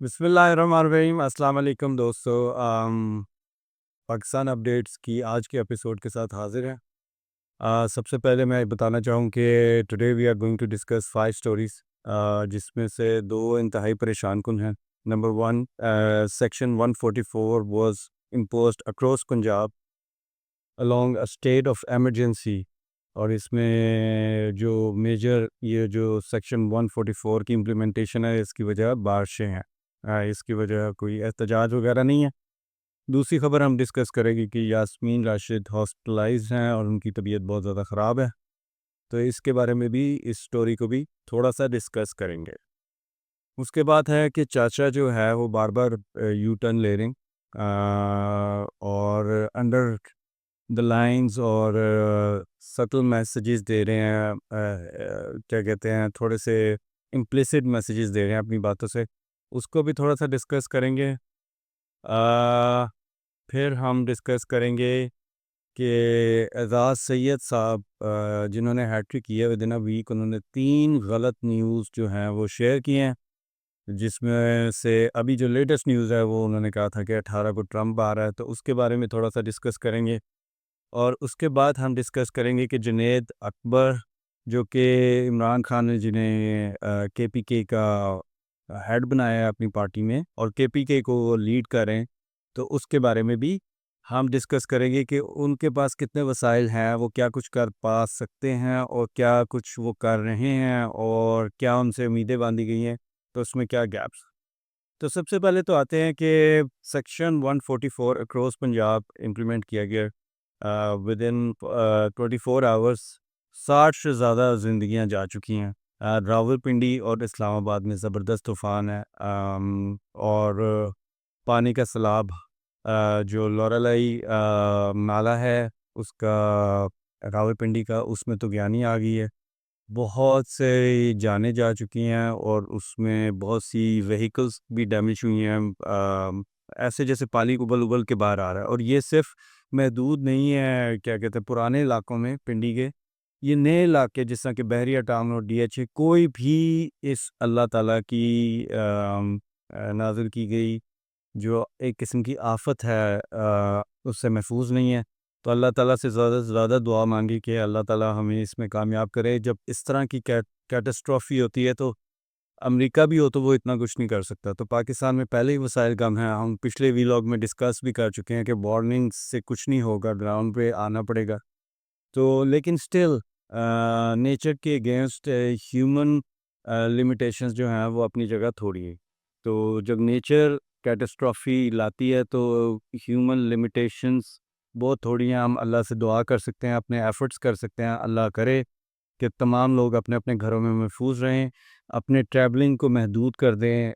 بسم اللہ الرحمن الرحیم، السلام علیکم دوستو۔ پاکستان اپڈیٹس کی آج کے ایپیسوڈ کے ساتھ حاضر ہیں۔ سب سے پہلے میں بتانا چاہوں کہ today we are going to discuss 5 stories, جس میں سے 2 انتہائی پریشان کن ہیں۔ Number 1، section 144 was imposed across Punjab along a state of emergency، اور اس میں جو میجر یہ جو سیکشن 144 کی امپلیمنٹیشن ہے، اس کی وجہ بارشیں ہیں، اس کی وجہ کوئی احتجاج وغیرہ نہیں ہے۔ دوسری خبر ہم ڈسکس کریں گے کہ یاسمین راشد ہاسپٹلائز ہیں اور ان کی طبیعت بہت زیادہ خراب ہے، تو اس کے بارے میں بھی اس سٹوری کو بھی تھوڑا سا ڈسکس کریں گے۔ اس کے بعد ہے کہ چاچا جو ہے وہ بار بار یو ٹرن لے رہے ہیں، اور انڈر دا لائنز اور سٹل میسیجز دے رہے ہیں، کیا کہتے ہیں، تھوڑے سے امپلیسٹ میسیجز دے رہے ہیں اپنی باتوں سے، اس کو بھی تھوڑا سا ڈسکس کریں گے۔ پھر ہم ڈسکس کریں گے کہ اعزاز سید صاحب، جنہوں نے ہیٹرک کی ہے ود ان اے ویک، انہوں نے 3 غلط نیوز جو ہیں وہ شیئر کی ہیں، جس میں سے ابھی جو لیٹسٹ نیوز ہے وہ انہوں نے کہا تھا کہ 18 کو ٹرمپ آ رہا ہے، تو اس کے بارے میں تھوڑا سا ڈسکس کریں گے۔ اور اس کے بعد ہم ڈسکس کریں گے کہ جنید اکبر، جو کہ عمران خان نے جنہیں کے پی کے کا ہیڈ بنایا ہے اپنی پارٹی میں، اور کے پی کے کو وہ لیڈ کریں، تو اس کے بارے میں بھی ہم ڈسکس کریں گے کہ ان کے پاس کتنے وسائل ہیں، وہ کیا کچھ کر پا سکتے ہیں اور کیا کچھ وہ کر رہے ہیں، اور کیا ان سے امیدیں باندھی گئی ہیں، تو اس میں کیا گیپس۔ تو سب سے پہلے تو آتے ہیں کہ سیکشن 144 اکراس پنجاب امپلیمنٹ کیا گیا ود ان 24 آورس، 60 سے زیادہ زندگیاں جا چکی ہیں۔ راول پنڈی اور اسلام آباد میں زبردست طوفان ہے، اور پانی کا سیلاب، جو لورالائی نالہ ہے اس کا، راول پنڈی کا، اس میں تو گیانی آ گئی ہے، بہت سے جانیں جا چکی ہیں، اور اس میں بہت سی وہیکلز بھی ڈیمیج ہوئی ہیں، ایسے جیسے پانی ابل ابل کے باہر آ رہا ہے۔ اور یہ صرف محدود نہیں ہے کیا کہتے ہیں پرانے علاقوں میں پنڈی کے، یہ نئے علاقے جس طرح کہ بحریہ ٹاؤن اور ڈی ایچ اے، کوئی بھی اس اللہ تعالیٰ کی نازل کی گئی جو ایک قسم کی آفت ہے، اس سے محفوظ نہیں ہے۔ تو اللہ تعالیٰ سے زیادہ سے زیادہ دعا مانگی کہ اللہ تعالیٰ ہمیں اس میں کامیاب کرے۔ جب اس طرح کی کیٹسٹرافی ہوتی ہے تو امریکہ بھی ہو تو وہ اتنا کچھ نہیں کر سکتا، تو پاکستان میں پہلے ہی وسائل کم ہیں۔ ہم پچھلے ویلاگ میں ڈسکس بھی کر چکے ہیں کہ وارننگ سے کچھ نہیں ہوگا، گراؤنڈ پہ آنا پڑے گا۔ تو لیکن سٹل نیچر کے اگینسٹ ہیومن لمیٹیشنز جو ہیں وہ اپنی جگہ تھوڑی ہے، تو جب نیچر کیٹسٹرافی لاتی ہے تو ہیومن لمیٹیشنز بہت تھوڑی ہیں۔ ہم اللہ سے دعا کر سکتے ہیں، اپنے ایفرٹس کر سکتے ہیں، اللہ کرے کہ تمام لوگ اپنے اپنے گھروں میں محفوظ رہیں، اپنے ٹریولنگ کو محدود کر دیں،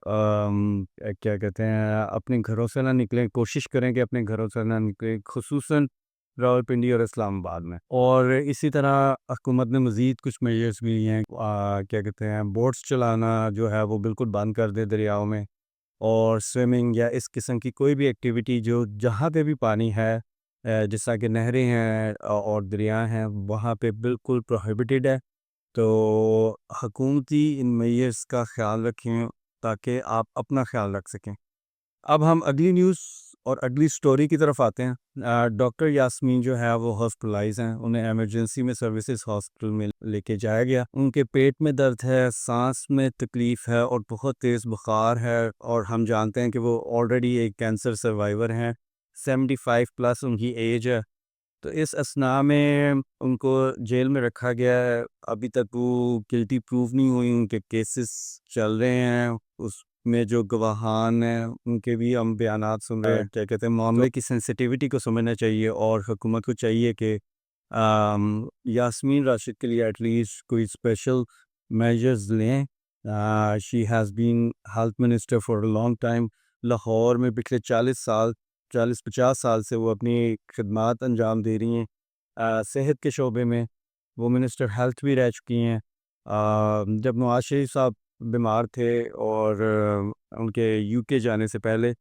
کیا کہتے ہیں، اپنے گھروں سے نہ نکلیں، کوشش کریں کہ اپنے گھروں سے نہ نکلیں، خصوصاً راولپنڈی اور اسلام آباد میں۔ اور اسی طرح حکومت نے مزید کچھ میجرز بھی لیے ہیں، کیا کہتے ہیں، بوٹس چلانا جو ہے وہ بالکل بند کر دے دریاؤں میں، اور سوئمنگ یا اس قسم کی کوئی بھی ایکٹیویٹی جو جہاں پہ بھی پانی ہے، جس طرح کہ نہریں ہیں اور دریا ہیں، وہاں پہ بالکل پروہیبٹڈ ہے۔ تو حکومتی ان میئرز کا خیال رکھیں تاکہ آپ اپنا خیال رکھ سکیں۔ اب ہم اگلی نیوز اور اگلی سٹوری کی طرف آتے ہیں۔ ڈاکٹر یاسمین جو ہے وہ ہاسپٹلائز ہیں، انہیں ایمرجنسی میں سروسز ہاسپٹل میں لے کے جایا گیا۔ ان کے پیٹ میں درد ہے، سانس میں تکلیف ہے، اور بہت تیز بخار ہے، اور ہم جانتے ہیں کہ وہ آلریڈی ایک کینسر سروائیور ہیں، 75 پلس ان کی ایج ہے۔ تو اس اثناء میں ان کو جیل میں رکھا گیا ہے، ابھی تک وہ گلٹی پروو نہیں ہوئی، ان کے کیسز چل رہے ہیں، اس میں جو گواہان ہیں ان کے بھی ہم بیانات سن رہے ہیں۔ کیا کہتے ہیں، معاملے کی سینسٹیوٹی کو سمجھنا چاہیے، اور حکومت کو چاہیے کہ یاسمین راشد کے لیے ایٹ لیسٹ کوئی اسپیشل میجرز لیں۔ She has been health minister for a long time, Lahore میں پچھلے 40-50 سال سے وہ اپنی خدمات انجام دے رہی ہیں صحت کے شعبے میں، وہ منسٹر ہیلتھ بھی رہ چکی ہیں۔ جب نواز شریف صاحب بیمار تھے اور ان کے یو کے جانے سے پہلے،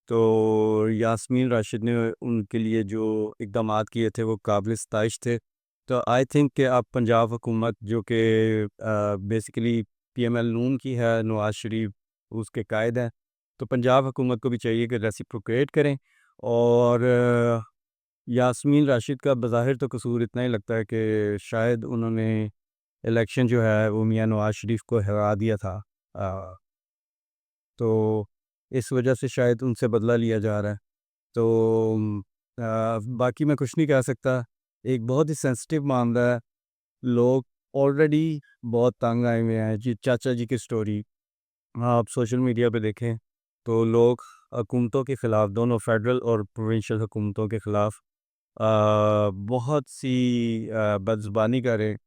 تو یاسمین راشد نے ان کے لیے جو اقدامات کیے تھے وہ قابل ستائش تھے۔ تو آئی تھنک کہ اب پنجاب حکومت جو کہ بیسیکلی پی ایم ایل نون کی ہے، نواز شریف اس کے قائد ہیں، تو پنجاب حکومت کو بھی چاہیے کہ ریسیپروکیٹ کریں. اور یاسمین راشد کا بظاہر تو قصور اتنا ہی لگتا ہے کہ شاید انہوں نے الیکشن جو ہے وہ میاں نواز شریف کو ہرا دیا تھا، تو اس وجہ سے شاید ان سے بدلہ لیا جا رہا ہے. تو باقی میں کچھ نہیں کہہ سکتا. ایک بہت ہی سینسٹیو معاملہ ہے. لوگ آلریڈی بہت تنگ آئے ہوئے ہیں. جی چاچا جی کی سٹوری آپ سوشل میڈیا پہ دیکھیں تو لوگ حکومتوں کے خلاف، دونوں فیڈرل اور پروونشل حکومتوں کے خلاف بہت سی بدزبانی کر رہے ہیں.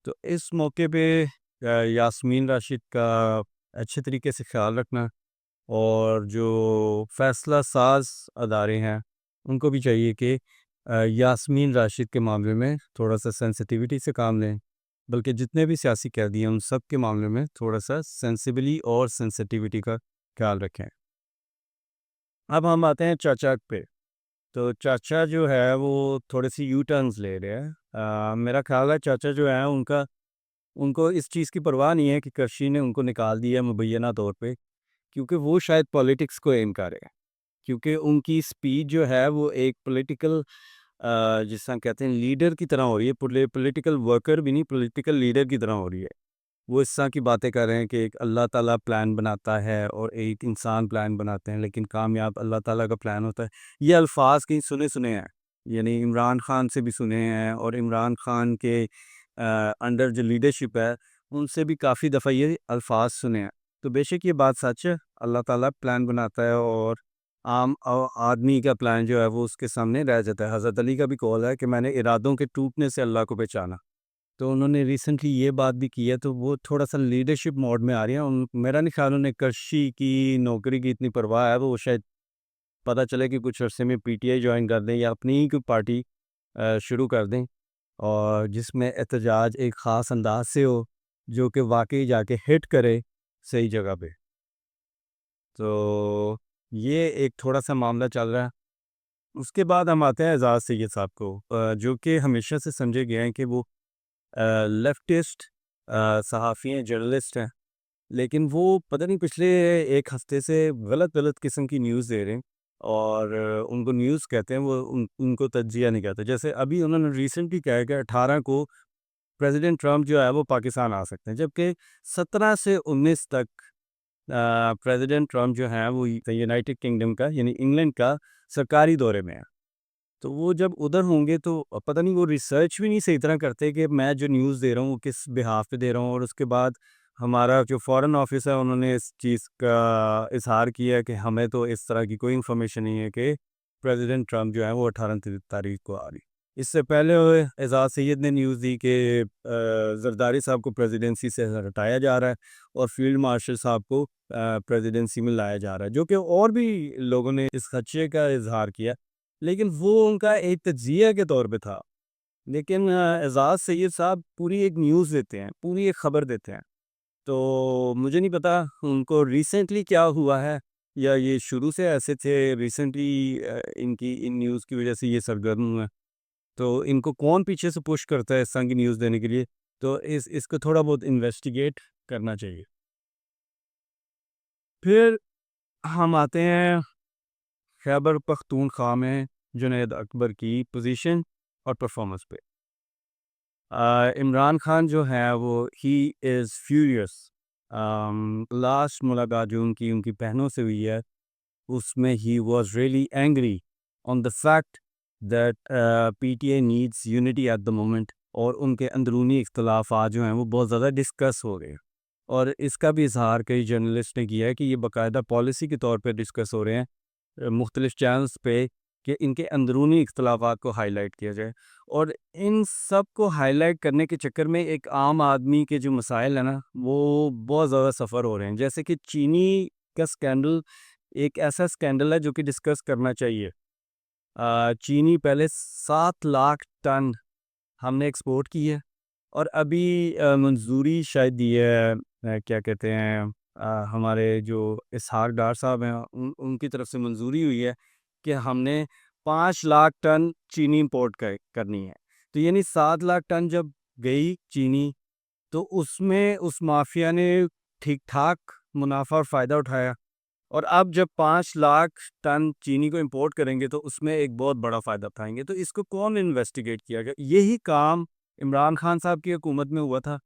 تو اس موقع پہ یاسمین راشد کا اچھے طریقے سے خیال رکھنا، اور جو فیصلہ ساز ادارے ہیں ان کو بھی چاہیے کہ یاسمین راشد کے معاملے میں تھوڑا سا سینسٹیوٹی سے کام لیں، بلکہ جتنے بھی سیاسی قیدی ہیں ان سب کے معاملے میں تھوڑا سا سینسیبلی اور سینسٹیوٹی کا خیال رکھیں. اب ہم آتے ہیں چاچا پہ. تو چاچا جو ہے وہ تھوڑے سی یو ٹرنز لے رہے ہیں. میرا خیال ہے چاچا جو ہے ان کو اس چیز کی پرواہ نہیں ہے کہ کرشی نے ان کو نکال دیا مبینہ طور پہ، کیونکہ وہ شاید پولیٹکس کو ایم کر رہے ہیں. کیونکہ ان کی سپیچ جو ہے وہ ایک پولیٹیکل جس طرح کہتے ہیں لیڈر کی طرح ہو رہی ہے. پولیٹیکل ورکر بھی نہیں، پولیٹیکل لیڈر کی طرح ہو رہی ہے. وہ اس طرح کی باتیں کر رہے ہیں کہ ایک اللہ تعالیٰ پلان بناتا ہے اور ایک انسان پلان بناتے ہیں، لیکن کامیاب اللہ تعالیٰ کا پلان ہوتا ہے. یہ الفاظ کہیں سنے ہیں، یعنی عمران خان سے بھی سنے ہیں، اور عمران خان کے انڈر جو لیڈرشپ ہے ان سے بھی کافی دفعہ یہ الفاظ سنے ہیں. تو بے شک یہ بات سچ ہے، اللہ تعالیٰ پلان بناتا ہے اور عام آدمی کا پلان جو ہے وہ اس کے سامنے رہ جاتا ہے. حضرت علی کا بھی قول ہے کہ میں نے ارادوں کے ٹوٹنے سے اللہ کو پہچانا. تو انہوں نے ریسنٹلی یہ بات بھی کی ہے، تو وہ تھوڑا سا لیڈرشپ موڈ میں آ رہی ہیں. میرا نہیں خیال انہیں کرشی کی نوکری کی اتنی پرواہ ہے. وہ شاید پتہ چلے کہ کچھ عرصے میں پی ٹی آئی جوائن کر دیں یا اپنی ہی کوئی پارٹی شروع کر دیں، اور جس میں احتجاج ایک خاص انداز سے ہو جو کہ واقعی جا کے ہٹ کرے صحیح جگہ پہ. تو یہ ایک تھوڑا سا معاملہ چل رہا ہے. اس کے بعد ہم آتے ہیں اعزاز سید صاحب کو، جو کہ ہمیشہ سے سمجھے گئے ہیں کہ وہ لیفٹسٹ صحافی ہیں، جرنلسٹ ہیں، لیکن وہ پتہ نہیں پچھلے ایک ہفتے سے غلط قسم کی نیوز دے رہے ہیں. اور ان کو نیوز کہتے ہیں، وہ ان کو تجزیہ نہیں کہتے. جیسے ابھی انہوں نے ریسنٹلی کہا ہے کہ 18 کو پریزیڈنٹ ٹرمپ جو ہے وہ پاکستان آ سکتے ہیں، جبکہ 17 سے 19 تک پریزیڈنٹ ٹرمپ جو ہیں وہ یونائٹڈ کنگڈم کا یعنی انگلینڈ کا سرکاری دورے میں ہیں. تو وہ جب ادھر ہوں گے تو پتہ نہیں وہ ریسرچ بھی نہیں صحیح طرح کرتے کہ میں جو نیوز دے رہا ہوں وہ کس بہاف پہ دے رہا ہوں. اور اس کے بعد ہمارا جو فارن آفس ہے انہوں نے اس چیز کا اظہار کیا کہ ہمیں تو اس طرح کی کوئی انفارمیشن نہیں ہے کہ پریزیڈنٹ ٹرمپ جو ہے وہ 18 تاریخ کو آ رہی. اس سے پہلے اعزاز سید نے نیوز دی کہ زرداری صاحب کو پریزیڈنسی سے ہٹایا جا رہا ہے اور فیلڈ مارشل صاحب کو پریزیڈنسی میں لایا جا رہا ہے، جو کہ اور بھی لوگوں نے اس خدشے کا اظہار کیا، لیکن وہ ان کا ایک تجزیہ کے طور پہ تھا. لیکن اعزاز سید صاحب پوری ایک نیوز دیتے ہیں، پوری ایک خبر دیتے ہیں. تو مجھے نہیں پتا ان کو ریسنٹلی کیا ہوا ہے یا یہ شروع سے ایسے تھے، ریسنٹلی ان نیوز کی وجہ سے یہ سرگرم ہوئے. تو ان کو کون پیچھے سے پش کرتا ہے اس طرح کی نیوز دینے کے لیے؟ تو اس کو تھوڑا بہت انویسٹیگیٹ کرنا چاہیے. پھر ہم آتے ہیں خیبر پختونخوا میں جنید اکبر کی پوزیشن اور پرفارمنس پہ. عمران خان جو ہے وہ ہی از فیوریس. لاسٹ ملاقات جو ان کی بہنوں سے ہوئی ہے اس میں he was really angry on the fact that P T A needs unity at the moment. اور ان کے اندرونی اختلافات جو ہیں وہ بہت زیادہ ڈسکس ہو رہے ہیں، اور اس کا بھی اظہار کئی جرنلسٹ نے کیا ہے کہ یہ باقاعدہ پالیسی کے طور پہ ڈسکس ہو رہے ہیں مختلف چینلز پہ کہ ان کے اندرونی اختلافات کو ہائی لائٹ کیا جائے. اور ان سب کو ہائی لائٹ کرنے کے چکر میں ایک عام آدمی کے جو مسائل ہیں نا وہ بہت زیادہ سفر ہو رہے ہیں. جیسے کہ چینی کا سکینڈل ایک ایسا سکینڈل ہے جو کہ ڈسکس کرنا چاہیے. چینی پہلے 7 لاکھ ٹن ہم نے ایکسپورٹ کی ہے، اور ابھی منظوری شاید دی ہے کیا کہتے ہیں ہمارے جو اسحاق ڈار صاحب ہیں ان کی طرف سے منظوری ہوئی ہے کہ ہم نے 5 لاکھ ٹن چینی امپورٹ کرنی ہے. تو یعنی 7 لاکھ ٹن جب گئی چینی تو اس میں اس مافیا نے ٹھیک ٹھاک منافع اور فائدہ اٹھایا، اور اب جب 5 لاکھ ٹن چینی کو امپورٹ کریں گے تو اس میں ایک بہت بڑا فائدہ اٹھائیں گے. تو اس کو کون انویسٹیگیٹ کیا گیا؟ یہی کام عمران خان صاحب کی حکومت میں ہوا تھا،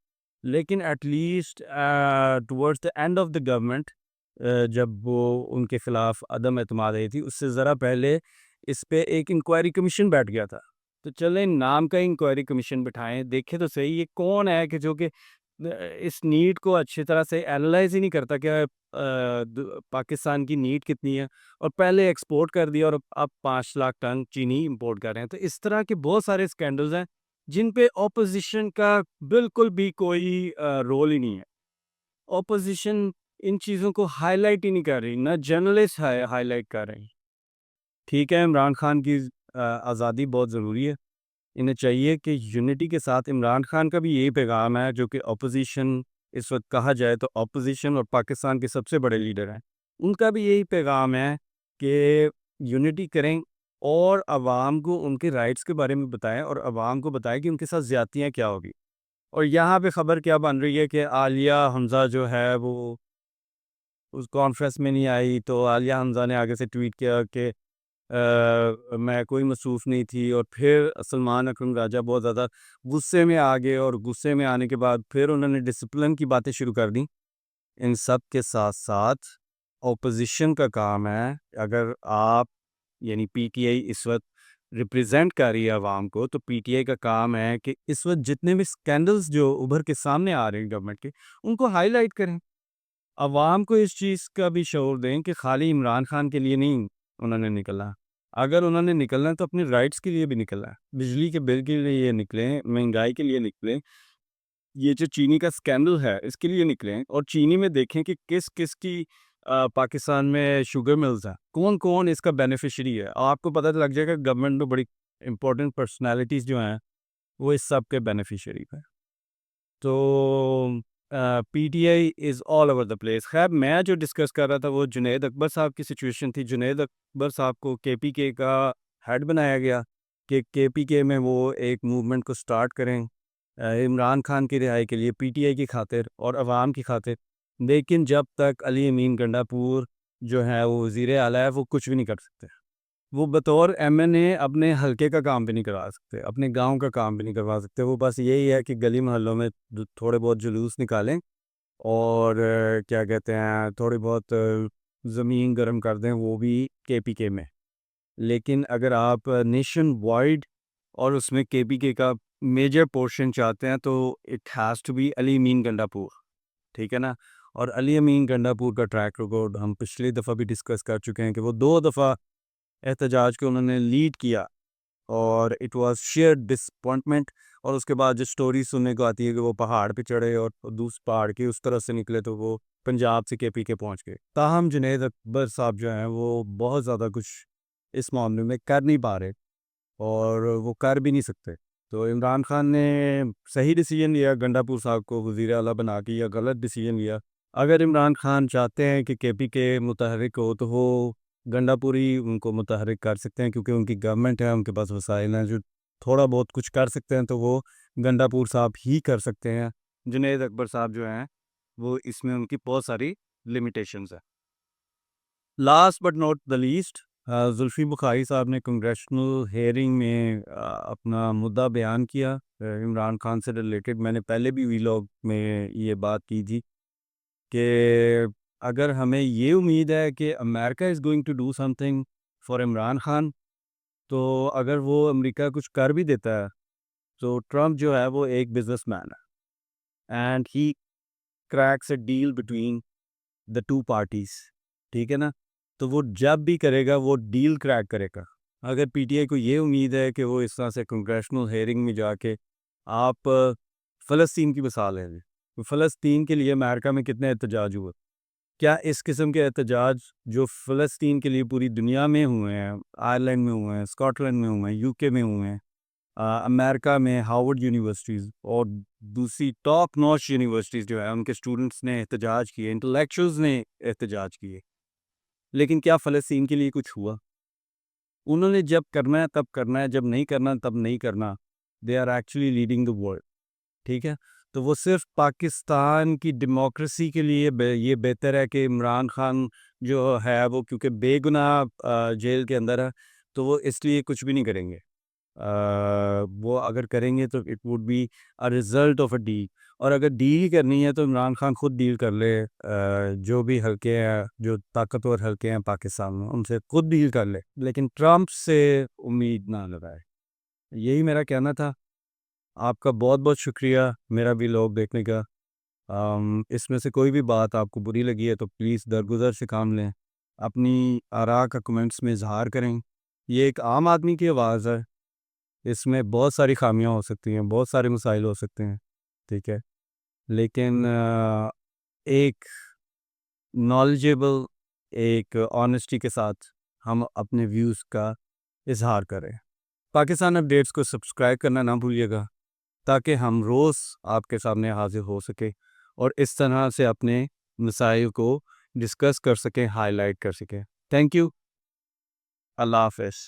لیکن at least towards the end of the government, جب وہ ان کے خلاف عدم اعتماد آئی تھی، اس سے ذرا پہلے اس پہ ایک انکوائری کمیشن بیٹھ گیا تھا. تو چلیں نام کا انکوائری کمیشن بٹھائیں، دیکھیں تو صحیح یہ کون ہے کہ جو کہ اس نیڈ کو اچھی طرح سے اینالائز ہی نہیں کرتا کہ پاکستان کی نیڈ کتنی ہے، اور پہلے ایکسپورٹ کر دیا اور اب 5 لاکھ ٹن چینی امپورٹ کر رہے ہیں. تو اس طرح کے بہت سارے اسکینڈلز ہیں جن پہ اپوزیشن کا بالکل بھی کوئی رول ہی نہیں ہے. اپوزیشن ان چیزوں کو ہائی لائٹ ہی نہیں کر رہی، نہ جرنلسٹ ہائی لائٹ کر رہے ہیں. ٹھیک ہے، عمران خان کی آزادی بہت ضروری ہے، انہیں چاہیے کہ یونٹی کے ساتھ. عمران خان کا بھی یہی پیغام ہے جو کہ اپوزیشن اس وقت کہا جائے تو اپوزیشن اور پاکستان کے سب سے بڑے لیڈر ہیں، ان کا بھی یہی پیغام ہے کہ یونٹی کریں اور عوام کو ان کے رائٹس کے بارے میں بتائیں، اور عوام کو بتائیں کہ ان کے ساتھ زیادتیاں کیا ہوگی. اور یہاں پہ خبر کیا بن رہی ہے کہ عالیہ حمزہ جو ہے وہ اس کانفرنس میں نہیں آئی، تو عالیہ حمزہ نے آگے سے ٹویٹ کیا کہ میں کوئی مصروف نہیں تھی. اور پھر سلمان اکرم راجہ بہت زیادہ غصے میں آ گئے، اور غصے میں آنے کے بعد پھر انہوں نے ڈسپلن کی باتیں شروع کر دیں. ان سب کے ساتھ ساتھ اپوزیشن کا کام ہے، اگر آپ یعنی پی ٹی آئی اس وقت ریپریزنٹ کر رہی ہے عوام کو، تو پی ٹی آئی کا کام ہے کہ اس وقت جتنے بھی اسکینڈلز جو ابھر کے سامنے آ رہے ہیں گورنمنٹ کے، ان کو ہائی لائٹ کریں. عوام کو اس چیز کا بھی شعور دیں کہ خالی عمران خان کے لیے نہیں انہوں نے نکلنا. اگر انہوں نے نکلنا ہے تو اپنے رائٹس کے لیے بھی نکلنا ہے، بجلی کے بل کے لیے نکلیں، مہنگائی کے لیے نکلیں، یہ جو چینی کا اسکینڈل ہے اس کے لیے نکلیں. اور چینی میں دیکھیں کہ کس کس کی پاکستان میں شوگر ملز ہیں، کون کون اس کا بینیفیشری ہے. آپ کو پتہ لگ جائے گا گورنمنٹ میں بڑی امپورٹنٹ پرسنالٹیز جو ہیں وہ اس سب کے بینیفیشری ہیں. تو P T I is all over the place. خیر میں جو ڈسکس کر رہا تھا وہ جنید اکبر صاحب کی سچویشن تھی. جنید اکبر صاحب کو کے پی کے کا ہیڈ بنایا گیا کہ کے پی کے میں وہ ایک موومنٹ کو سٹارٹ کریں عمران خان کی رہائی کے لیے، پی ٹی آئی کی خاطر اور عوام کی خاطر. لیکن جب تک علی امین گنڈا پور جو ہے وہ وزیر اعلیٰ ہے، وہ کچھ بھی نہیں کر سکتے. وہ بطور ایم این اے اپنے حلقے کا کام بھی نہیں کروا سکتے، اپنے گاؤں کا کام بھی نہیں کروا سکتے. وہ بس یہی ہے کہ گلی محلوں میں تھوڑے بہت جلوس نکالیں اور کیا کہتے ہیں تھوڑی بہت زمین گرم کر دیں، وہ بھی کے پی کے میں. لیکن اگر آپ نیشن وائڈ اور اس میں کے پی کے کا میجر پورشن چاہتے ہیں تو اٹ ہیز ٹو بی علی امین گنڈا پور. ٹھیک ہے نا؟ اور علی امین گنڈا پور کا ٹریک ریکارڈ ہم پچھلی دفعہ بھی ڈسکس کر چکے ہیں کہ وہ 2 دفعہ احتجاج کو انہوں نے لیڈ کیا، اور اٹ واز شیئر ڈسپوائنٹمنٹ. اور اس کے بعد جو سٹوری سننے کو آتی ہے کہ وہ پہاڑ پہ چڑھے اور دوسرے پہاڑ کے اس طرح سے نکلے تو وہ پنجاب سے کے پی کے پہنچ گئے. تاہم جنید اکبر صاحب جو ہیں وہ بہت زیادہ کچھ اس معاملے میں کر نہیں پا رہے، اور وہ کر بھی نہیں سکتے. تو عمران خان نے صحیح ڈیسیجن لیا گنڈا پور صاحب کو وزیر اعلیٰ بنا کے، یا غلط ڈیسیجن لیا؟ اگر عمران خان چاہتے ہیں کہ کے پی کے متحرک ہو تو وہ گنڈا پوری ان کو متحرک کر سکتے ہیں، کیونکہ ان کی گورنمنٹ ہے، ان کے پاس وسائل ہیں جو تھوڑا بہت کچھ کر سکتے ہیں، تو وہ گنڈا پور صاحب ہی کر سکتے ہیں. جنید اکبر صاحب جو ہیں وہ اس میں ان کی بہت ساری لمیٹیشنز ہیں. Last but not the least, Zulfi Bukhari صاحب نے کنگریشنل ہیئرنگ میں اپنا مدعا بیان کیا عمران خان سے ریلیٹڈ. میں نے پہلے بھی ویلاگ میں یہ بات کی تھی کہ اگر ہمیں یہ امید ہے کہ امریکہ is going to do something for Imran Khan, تو اگر وہ امریکہ کچھ کر بھی دیتا ہے تو ٹرمپ جو ہے وہ ایک بزنس مین ہے، and he cracks a deal between the two parties. ٹھیک ہے نا؟ تو وہ جب بھی کرے گا وہ ڈیل کریک کرے گا. اگر پی ٹی آئی کو یہ امید ہے کہ وہ اس طرح سے کنگریشنل ہیئرنگ میں جا کے آپ فلسطین کی مثال ہے، فلسطین کے لیے امریکہ میں کتنے احتجاج ہوئے، کیا اس قسم کے احتجاج جو فلسطین کے لیے پوری دنیا میں ہوئے ہیں، آئرلینڈ میں ہوئے ہیں، اسکاٹ لینڈ میں ہوئے ہیں، یو کے میں ہوئے ہیں، امریکہ میں ہارورڈ یونیورسٹیز اور دوسری ٹاپ نوچ یونیورسٹیز جو ہے ان کے اسٹوڈنٹس نے احتجاج کیے، انٹلیکچوئلز نے احتجاج کیے، لیکن کیا فلسطین کے لیے کچھ ہوا؟ انہوں نے جب کرنا ہے تب کرنا ہے، جب نہیں کرنا تب نہیں کرنا. They are actually leading the world. ٹھیک ہے؟ تو وہ صرف پاکستان کی ڈیموکریسی کے لیے یہ بہتر ہے کہ عمران خان جو ہے وہ کیونکہ بے گناہ جیل کے اندر ہے، تو وہ اس لیے کچھ بھی نہیں کریں گے۔ وہ اگر کریں گے تو it would be a result of a deal, اور اگر ڈیل کرنی ہے تو عمران خان خود ڈیل کر لے، جو بھی حلقے ہیں، جو طاقتور حلقے ہیں پاکستان میں، ان سے خود ڈیل کر لے، لیکن ٹرمپ سے امید نہ لگائے۔ یہی میرا کہنا تھا۔ آپ کا بہت بہت شکریہ میرا بھی لوگ دیکھنے کا۔ اس میں سے کوئی بھی بات آپ کو بری لگی ہے تو پلیز درگزر سے کام لیں، اپنی آراء کا کمنٹس میں اظہار کریں۔ یہ ایک عام آدمی کی آواز ہے، اس میں بہت ساری خامیاں ہو سکتی ہیں، بہت سارے مسائل ہو سکتے ہیں، ٹھیک ہے، لیکن ایک نالجیبل، ایک آنیسٹی کے ساتھ ہم اپنے ویوز کا اظہار کریں۔ پاکستان اپڈیٹس کو سبسکرائب کرنا نہ بھولیے گا، تاکہ ہم روز آپ کے سامنے حاضر ہو سکے اور اس طرح سے اپنے مسائل کو ڈسکس کر سکیں، ہائی لائٹ کر سکیں۔ تھینک یو، اللہ حافظ۔